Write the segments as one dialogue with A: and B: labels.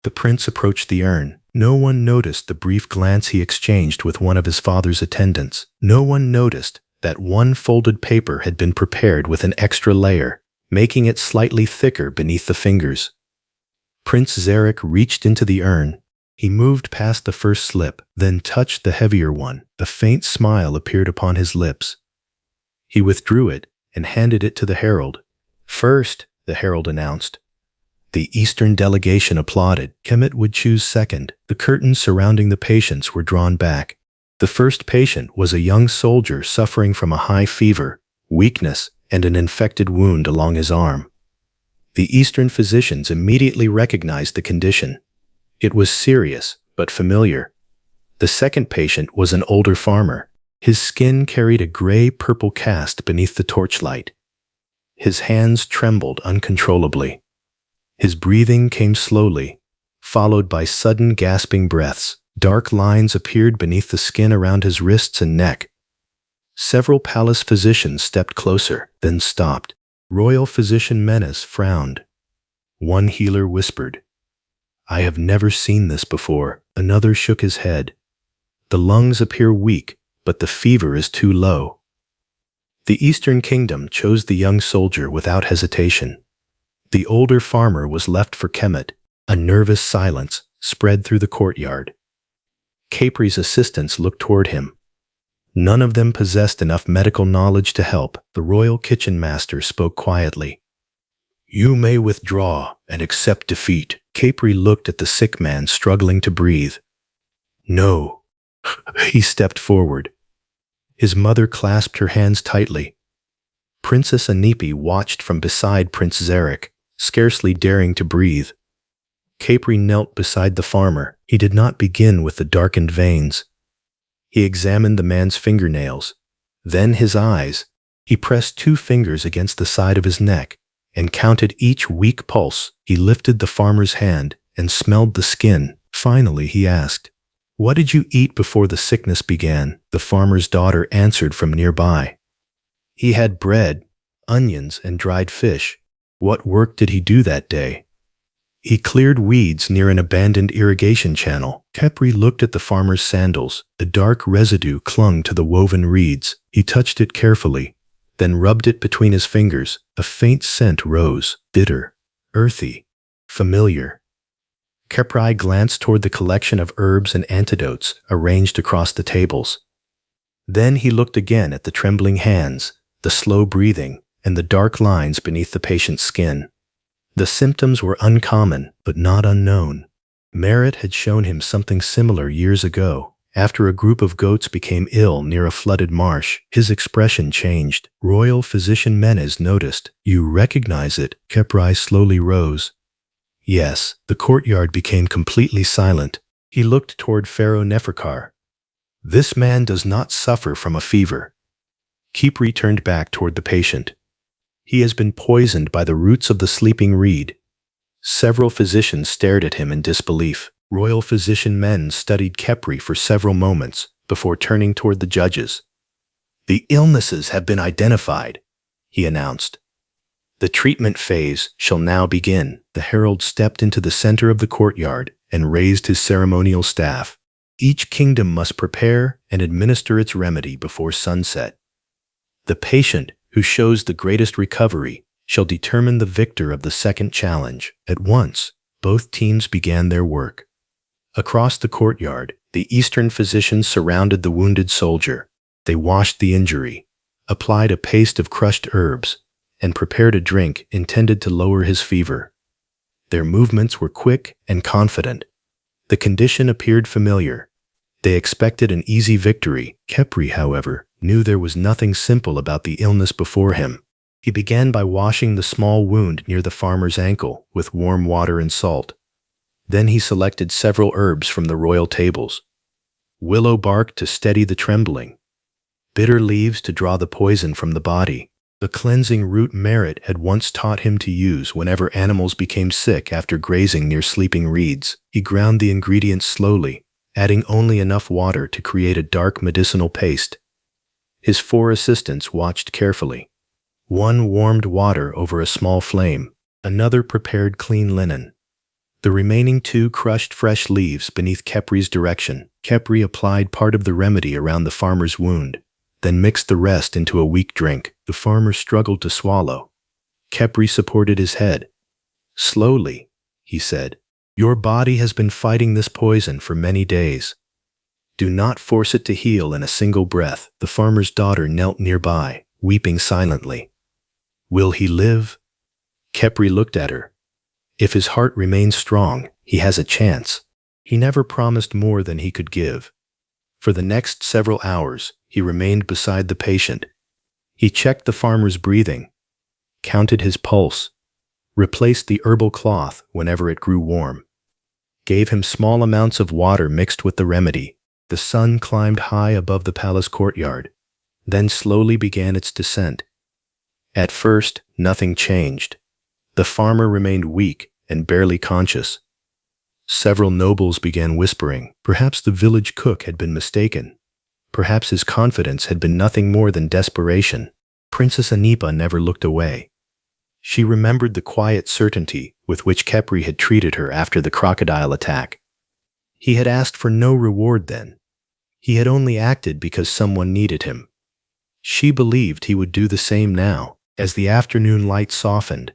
A: The prince approached the urn. No one noticed the brief glance he exchanged with one of his father's attendants. No one noticed that one folded paper had been prepared with an extra layer, making it slightly thicker beneath the fingers. Prince Zarek reached into the urn. He moved past the first slip, then touched the heavier one. A faint smile appeared upon his lips. He withdrew it and handed it to the herald. "First," the herald announced. The Eastern delegation applauded. Kemet would choose second. The curtains surrounding the patients were drawn back. The first patient was a young soldier suffering from a high fever, weakness, and an infected wound along his arm. The Eastern physicians immediately recognized the condition. It was serious, but familiar. The second patient was an older farmer. His skin carried a gray-purple cast beneath the torchlight. His hands trembled uncontrollably. His breathing came slowly, followed by sudden gasping breaths. Dark lines appeared beneath the skin around his wrists and neck. Several palace physicians stepped closer, then stopped. Royal physician Menes frowned. One healer whispered, "I have never seen this before." Another shook his head. "The lungs appear weak, but the fever is too low." The Eastern Kingdom chose the young soldier without hesitation. The older farmer was left for Kemet. A nervous silence spread through the courtyard. Khepri's assistants looked toward him. None of them possessed enough medical knowledge to help. The royal kitchen master spoke quietly. "You may withdraw and accept defeat." Khepri looked at the sick man struggling to breathe. "No." He stepped forward. His mother clasped her hands tightly. Princess Anipi watched from beside Prince Zarek, scarcely daring to breathe. Khepri knelt beside the farmer. He did not begin with the darkened veins. He examined the man's fingernails, then his eyes. He pressed 2 fingers against the side of his neck and counted each weak pulse. He lifted the farmer's hand and smelled the skin. Finally, he asked, "What did you eat before the sickness began?" The farmer's daughter answered from nearby. "He had bread, onions, and dried fish." "What work did he do that day?" "He cleared weeds near an abandoned irrigation channel." Khepri looked at the farmer's sandals. The dark residue clung to the woven reeds. He touched it carefully, then rubbed it between his fingers. A faint scent rose, bitter, earthy, familiar. Khepri glanced toward the collection of herbs and antidotes arranged across the tables. Then he looked again at the trembling hands, the slow breathing, and the dark lines beneath the patient's skin. The symptoms were uncommon, but not unknown. Merit had shown him something similar years ago, after a group of goats became ill near a flooded marsh. His expression changed. Royal physician Menes noticed. "You recognize it?" Khepri slowly rose. Yes. The courtyard became completely silent. He looked toward Pharaoh Neferkar. "This man does not suffer from a fever." Khepri turned back toward the patient. "He has been poisoned by the roots of the sleeping reed." Several physicians stared at him in disbelief. Royal physician Menes studied Khepri for several moments before turning toward the judges. "The illnesses have been identified," he announced. "The treatment phase shall now begin." The herald stepped into the center of the courtyard and raised his ceremonial staff. "Each kingdom must prepare and administer its remedy before sunset. The patient who shows the greatest recovery shall determine the victor of the second challenge." At once, both teams began their work. Across the courtyard, the Eastern physicians surrounded the wounded soldier. They washed the injury, applied a paste of crushed herbs, and prepared a drink intended to lower his fever. Their movements were quick and confident. The condition appeared familiar. They expected an easy victory. Khepri, however, knew there was nothing simple about the illness before him. He began by washing the small wound near the farmer's ankle with warm water and salt. Then he selected several herbs from the royal tables. Willow bark to steady the trembling. Bitter leaves to draw the poison from the body. The cleansing root Merit had once taught him to use whenever animals became sick after grazing near sleeping reeds. He ground the ingredients slowly, adding only enough water to create a dark medicinal paste. His 4 assistants watched carefully. One warmed water over a small flame. Another prepared clean linen. The remaining 2 crushed fresh leaves beneath Khepri's direction. Khepri applied part of the remedy around the farmer's wound, then mixed the rest into a weak drink. The farmer struggled to swallow. Khepri supported his head. "Slowly," he said. "Your body has been fighting this poison for many days. Do not force it to heal in a single breath." The farmer's daughter knelt nearby, weeping silently. "Will he live?" Khepri looked at her. "If his heart remains strong, he has a chance." He never promised more than he could give. For the next several hours, he remained beside the patient. He checked the farmer's breathing, counted his pulse, replaced the herbal cloth whenever it grew warm, gave him small amounts of water mixed with the remedy. The sun climbed high above the palace courtyard, then slowly began its descent. At first, nothing changed. The farmer remained weak and barely conscious. Several nobles began whispering. Perhaps the village cook had been mistaken. Perhaps his confidence had been nothing more than desperation. Princess Anipa never looked away. She remembered the quiet certainty with which Khepri had treated her after the crocodile attack. He had asked for no reward then. He had only acted because someone needed him. She believed he would do the same now. As the afternoon light softened,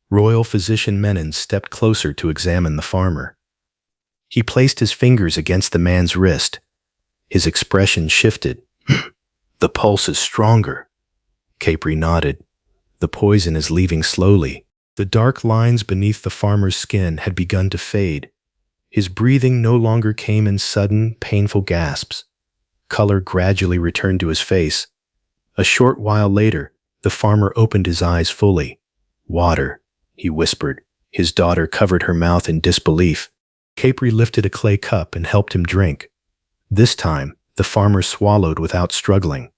A: royal physician Menon stepped closer to examine the farmer. He placed his fingers against the man's wrist. His expression shifted. "The pulse is stronger." Khepri nodded. "The poison is leaving slowly." The dark lines beneath the farmer's skin had begun to fade. His breathing no longer came in sudden, painful gasps. Color gradually returned to his face. A short while later, the farmer opened his eyes fully. "Water," he whispered. His daughter covered her mouth in disbelief. Khepri lifted a clay cup and helped him drink. This time, the farmer swallowed without struggling.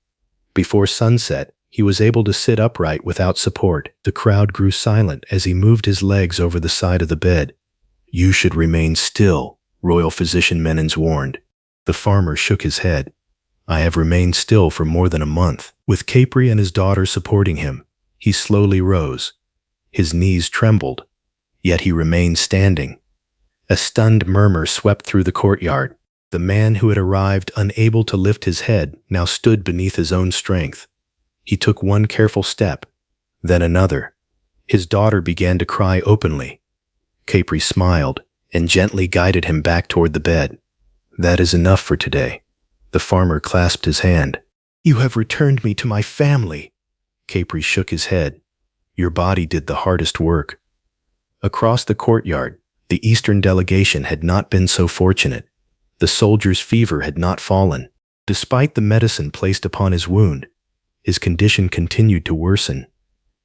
A: Before sunset, he was able to sit upright without support. The crowd grew silent as he moved his legs over the side of the bed. "You should remain still," royal physician Menons warned. The farmer shook his head. "I have remained still for more than a month." With Khepri and his daughter supporting him, he slowly rose. His knees trembled, yet he remained standing. A stunned murmur swept through the courtyard. The man who had arrived unable to lift his head now stood beneath his own strength. He took one careful step, then another. His daughter began to cry openly. Khepri smiled and gently guided him back toward the bed. "That is enough for today." The farmer clasped his hand. "You have returned me to my family." Khepri shook his head. "Your body did the hardest work." Across the courtyard, the Eastern delegation had not been so fortunate. The soldier's fever had not fallen. Despite the medicine placed upon his wound, his condition continued to worsen.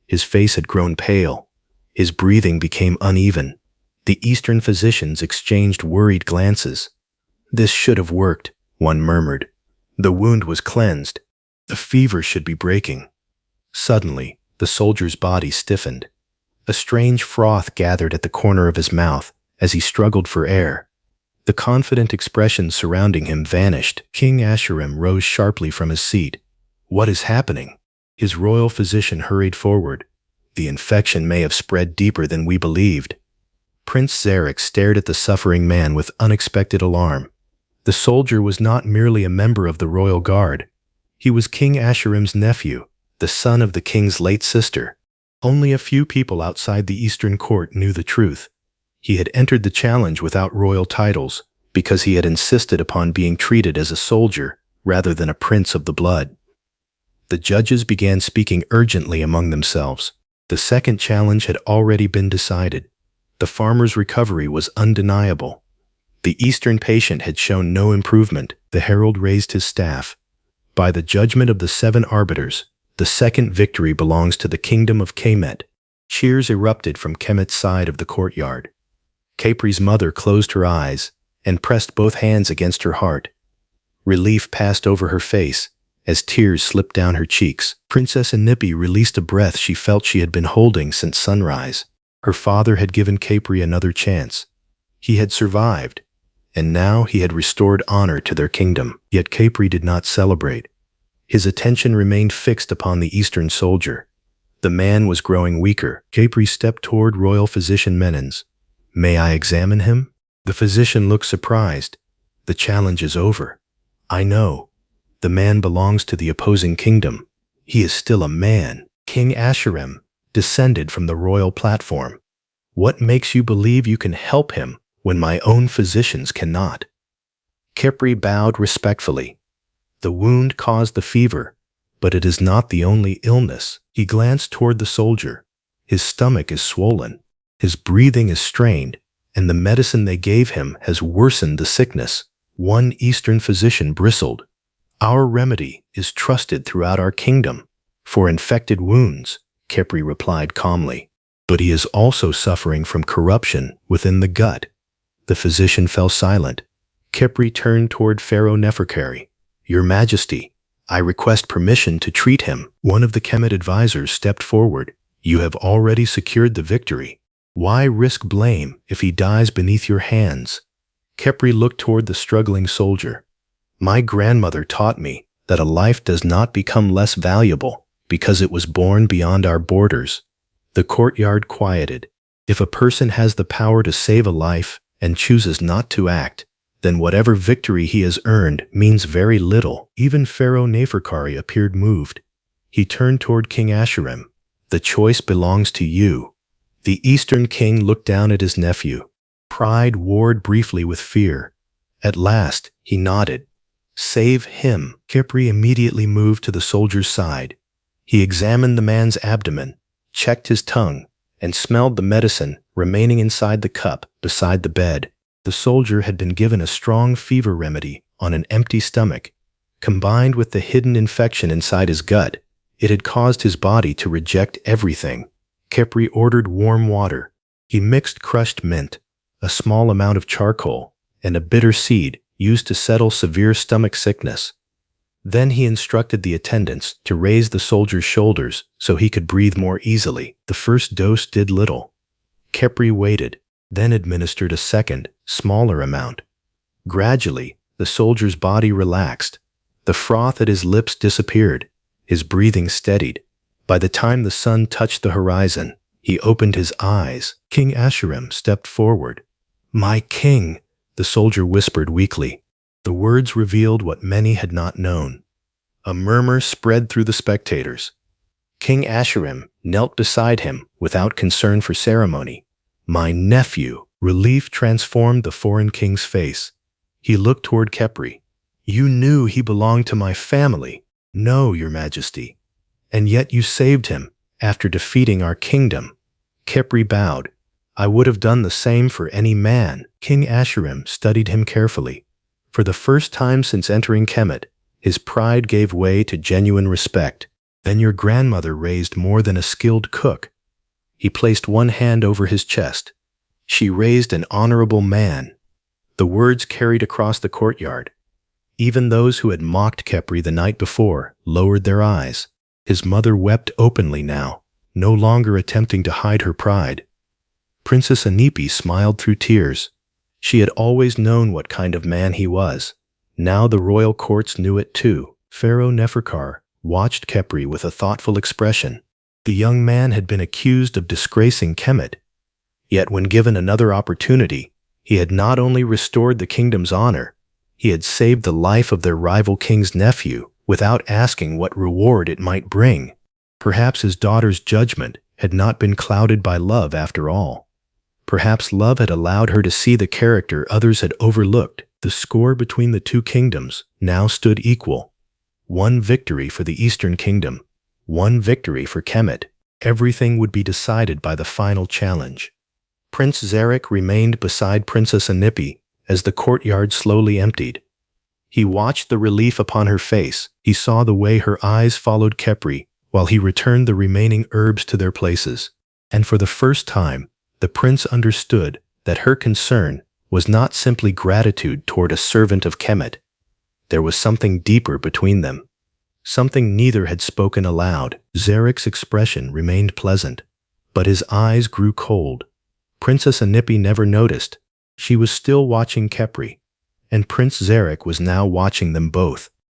A: His face had grown pale. His breathing became uneven. The Eastern physicians exchanged worried glances. "This should have worked," one murmured. "The wound was cleansed. The fever should be breaking." Suddenly, the soldier's body stiffened. A strange froth gathered at the corner of his mouth as he struggled for air. The confident expression surrounding him vanished. King Asherim rose sharply from his seat. "What is happening?" His royal physician hurried forward. "The infection may have spread deeper than we believed." Prince Zarek stared at the suffering man with unexpected alarm. The soldier was not merely a member of the royal guard. He was King Asherim's nephew, the son of the king's late sister. Only a few people outside the Eastern court knew the truth. He had entered the challenge without royal titles because he had insisted upon being treated as a soldier rather than a prince of the blood. The judges began speaking urgently among themselves. The second challenge had already been decided. The farmer's recovery was undeniable. The Eastern patient had shown no improvement. The herald raised his staff. "By the judgment of the 7 arbiters, the second victory belongs to the kingdom of Kemet." Cheers erupted from Kemet's side of the courtyard. Khepri's mother closed her eyes and pressed both hands against her heart. Relief passed over her face as tears slipped down her cheeks. Princess Anipa released a breath she felt she had been holding since sunrise. Her father had given Khepri another chance. He had survived, and now he had restored honor to their kingdom. Yet Khepri did not celebrate. His attention remained fixed upon the Eastern soldier. The man was growing weaker. Khepri stepped toward royal physician Menons. "May I examine him?" The physician looked surprised. "The challenge is over." "I know. The man belongs to the opposing kingdom. He is still a man." King Asherim descended from the royal platform. "What makes you believe you can help him when my own physicians cannot?" Khepri bowed respectfully. "The wound caused the fever, but it is not the only illness." He glanced toward the soldier. "His stomach is swollen. His breathing is strained, and the medicine they gave him has worsened the sickness." One Eastern physician bristled. "Our remedy is trusted throughout our kingdom for infected wounds," Khepri replied calmly. "But he is also suffering from corruption within the gut." The physician fell silent. Khepri turned toward Pharaoh Neferkari. "Your Majesty, I request permission to treat him." One of the Kemet advisors stepped forward. "You have already secured the victory. Why risk blame if he dies beneath your hands?" Khepri looked toward the struggling soldier. "My grandmother taught me that a life does not become less valuable because it was born beyond our borders." The courtyard quieted. If a person has the power to save a life and chooses not to act, then whatever victory he has earned means very little. Even Pharaoh Neferkari appeared moved. He turned toward King Asherim. "The choice belongs to you." The Eastern king looked down at his nephew. Pride warred briefly with fear. At last, he nodded. "Save him." Khepri immediately moved to the soldier's side. He examined the man's abdomen, checked his tongue, and smelled the medicine remaining inside the cup beside the bed. The soldier had been given a strong fever remedy on an empty stomach. Combined with the hidden infection inside his gut, it had caused his body to reject everything. Khepri ordered warm water. He mixed crushed mint, a small amount of charcoal, and a bitter seed used to settle severe stomach sickness. Then he instructed the attendants to raise the soldier's shoulders so he could breathe more easily. The first dose did little. Khepri waited, then administered a second, smaller amount. Gradually, the soldier's body relaxed. The froth at his lips disappeared. His breathing steadied. By the time the sun touched the horizon, he opened his eyes. King Asherim stepped forward. "My king," the soldier whispered weakly. The words revealed what many had not known. A murmur spread through the spectators. King Asherim knelt beside him without concern for ceremony. "My nephew." Relief transformed the foreign king's face. He looked toward Khepri. "You knew he belonged to my family." "No, your majesty. And yet you saved him after defeating our kingdom." Khepri bowed. "I would have done the same for any man." King Asherim studied him carefully. For the first time since entering Kemet, his pride gave way to genuine respect. "Then your grandmother raised more than a skilled cook." He placed one hand over his chest. "She raised an honorable man." The words carried across the courtyard. Even those who had mocked Khepri the night before lowered their eyes. His mother wept openly now, no longer attempting to hide her pride. Princess Anipi smiled through tears. She had always known what kind of man he was. Now the royal courts knew it too. Pharaoh Neferkar watched Khepri with a thoughtful expression. The young man had been accused of disgracing Kemet. Yet when given another opportunity, he had not only restored the kingdom's honor, he had saved the life of their rival king's nephew without asking what reward it might bring. Perhaps his daughter's judgment had not been clouded by love after all. Perhaps love had allowed her to see the character others had overlooked. The score between the two kingdoms now stood equal. One victory for the Eastern Kingdom, one victory for Kemet. Everything would be decided by the final challenge. Prince Zarek remained beside Princess Anipi as the courtyard slowly emptied. He watched the relief upon her face. He saw the way her eyes followed Khepri while he returned the remaining herbs to their places. And for the first time, the prince understood that her concern was not simply gratitude toward a servant of Kemet. There was something deeper between them, something neither had spoken aloud. Zarek's expression remained pleasant, but his eyes grew cold. Princess Anipi never noticed. She was still watching Khepri, and Prince Zarek was now watching them both.